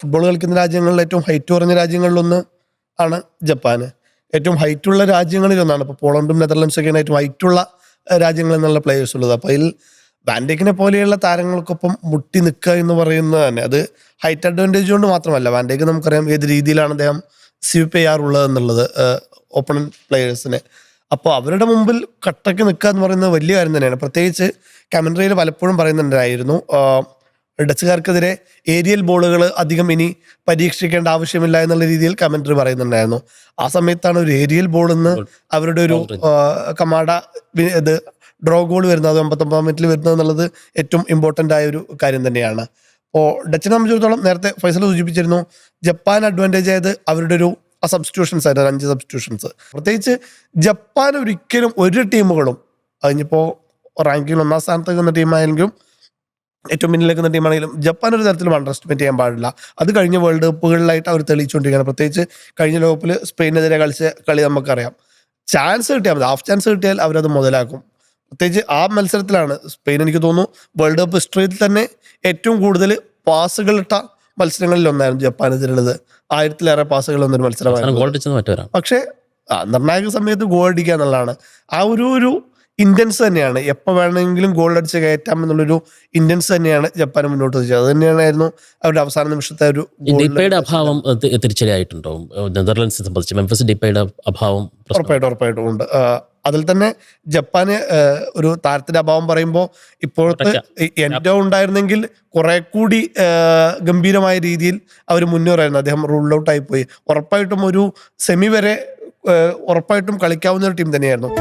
Football കളിക്കുന്ന രാജ്യങ്ങളിൽ ഏറ്റവും ഹൈറ്റ് കുറഞ്ഞ രാജ്യങ്ങളിലൊന്ന് ആണ് ജപ്പാന്. ഏറ്റവും ഹൈറ്റുള്ള രാജ്യങ്ങളിലൊന്നാണ്. ഇപ്പോൾ പോളണ്ടും നെതർലൻഡ്സൊക്കെയാണ് ഏറ്റവും ഹൈറ്റുള്ള രാജ്യങ്ങൾ എന്നുള്ള പ്ലേയേഴ്സ് ഉള്ളത്. അപ്പോൾ അതിൽ വാൻഡേക്കിനെ പോലെയുള്ള താരങ്ങൾക്കൊപ്പം മുട്ടി നിൽക്കുക എന്ന് പറയുന്നത് തന്നെ അത് ഹൈറ്റ് അഡ്വാൻറ്റേജ് കൊണ്ട് മാത്രമല്ല. വാൻഡേക്ക് നമുക്കറിയാം ഏത് രീതിയിലാണ് അദ്ദേഹം സ്വീപ്പ് ചെയ്യാറുള്ളത് എന്നുള്ളത് ഓപ്പണന്റ് പ്ലേയേഴ്സിനെ. അപ്പോൾ അവരുടെ മുമ്പിൽ കട്ടയ്ക്ക് നിൽക്കുക എന്ന് പറയുന്നത് വലിയ കാര്യം തന്നെയാണ്. പ്രത്യേകിച്ച് കമൻട്രിയിൽ പലപ്പോഴും പറയുന്നുണ്ടായിരുന്നു ഡച്ചുകാർക്കെതിരെ ഏരിയൽ ബോളുകൾ അധികം ഇനി പരീക്ഷിക്കേണ്ട ആവശ്യമില്ല എന്നുള്ള രീതിയിൽ കമൻട്രി പറയുന്നുണ്ടായിരുന്നു. ആ സമയത്താണ് ഒരു ഏരിയൽ ബോൾ എന്ന് അവരുടെ ഒരു കമാഡ ഇത് ഡ്രോ ഗോൾ വരുന്നത്, അത് 59 മിനിറ്റിൽ വരുന്നത് എന്നുള്ളത് ഏറ്റവും ഇമ്പോർട്ടൻ്റ് ആയ ഒരു കാര്യം തന്നെയാണ്. അപ്പോൾ ഡച്ചിനെ സംബന്ധിച്ചിടത്തോളം നേരത്തെ ഫൈസൽ സൂചിപ്പിച്ചിരുന്നു, ജപ്പാൻ അഡ്വാൻറ്റേജ് ആയത് അവരുടെ ഒരു സബ്സ്റ്റിറ്റ്യൂഷൻസ് ആയിരുന്നു, 5 സബ്സ്റ്റിറ്റ്യൂഷൻസ്. പ്രത്യേകിച്ച് ജപ്പാൻ ഒരിക്കലും ഒരു ടീമുകളും അതിനിപ്പോൾ റാങ്കിങ്ങിൽ 1ാം സ്ഥാനത്ത് നിൽക്കുന്ന ടീമായെങ്കിലും ഏറ്റവും മുന്നിലേക്ക് നിൽക്കുന്ന ടീമാണെങ്കിലും ജപ്പാൻ ഒരു തരത്തിലും അണ്ടർ എസ്റ്റിമേറ്റ് ചെയ്യാൻ പാടില്ല. അത് കഴിഞ്ഞ വേൾഡ് കപ്പുകളിലായിട്ട് അവർ തെളിയിച്ചുകൊണ്ടിരിക്കുകയാണ്. പ്രത്യേകിച്ച് കഴിഞ്ഞ ലോകകപ്പിൽ സ്പെയിനെതിരെ കളിച്ച കളി നമുക്കറിയാം. ചാൻസ് കിട്ടിയാൽ മതി, ഹാഫ് ചാൻസ് കിട്ടിയാൽ അവരത് മുതലാക്കും. പ്രത്യേകിച്ച് ആ മത്സരത്തിലാണ് സ്പെയിൻ എനിക്ക് തോന്നുന്നു വേൾഡ് കപ്പ് ഹിസ്റ്ററിയിൽ തന്നെ ഏറ്റവും കൂടുതൽ പാസുകൾ ഇട്ട മത്സരങ്ങളിൽ ഒന്നായിരുന്നു ജപ്പാനെതിരുള്ളത്. 1000-ലേറെ പാസുകൾ വന്നൊരു മത്സരമായിരുന്നു. പക്ഷേ നിർണായക സമയത്ത് ഗോൾ അടിക്കുക എന്നുള്ളതാണ് ആ ഒരു ഇന്റൻസ് തന്നെയാണ്. എപ്പോൾ വേണമെങ്കിലും ഗോൾ അടിച്ച് കയറ്റാം എന്നുള്ളൊരു ഇന്റൻസ് തന്നെയാണ് ജപ്പാൻ മുന്നോട്ട് വെച്ചത്. അത് തന്നെയായിരുന്നു അവരുടെ അവസാന നിമിഷത്തെ ഒരു ഡിപ്പയുടെ അഭാവം തിരിച്ചടിയായിട്ടുണ്ടോ നെതർലൻഡ്സിനെ സംബന്ധിച്ച്? മെംഫിസ് ഡിപ്പയുടെ അഭാവം ഉറപ്പായിട്ടും ഉണ്ട്. അതിൽ തന്നെ ജപ്പാന് ഒരു താരത്തിന്റെ അഭാവം പറയുമ്പോൾ ഇപ്പോഴത്തെ എൻഡോ ഉണ്ടായിരുന്നെങ്കിൽ കുറെ കൂടി ഗംഭീരമായ രീതിയിൽ അവർ മുന്നേറായിരുന്നു. അദ്ദേഹം റൂൾ ഔട്ട് ആയി പോയി. ഉറപ്പായിട്ടും ഒരു സെമി വരെ ഉറപ്പായിട്ടും കളിക്കാവുന്ന ഒരു ടീം തന്നെയായിരുന്നു.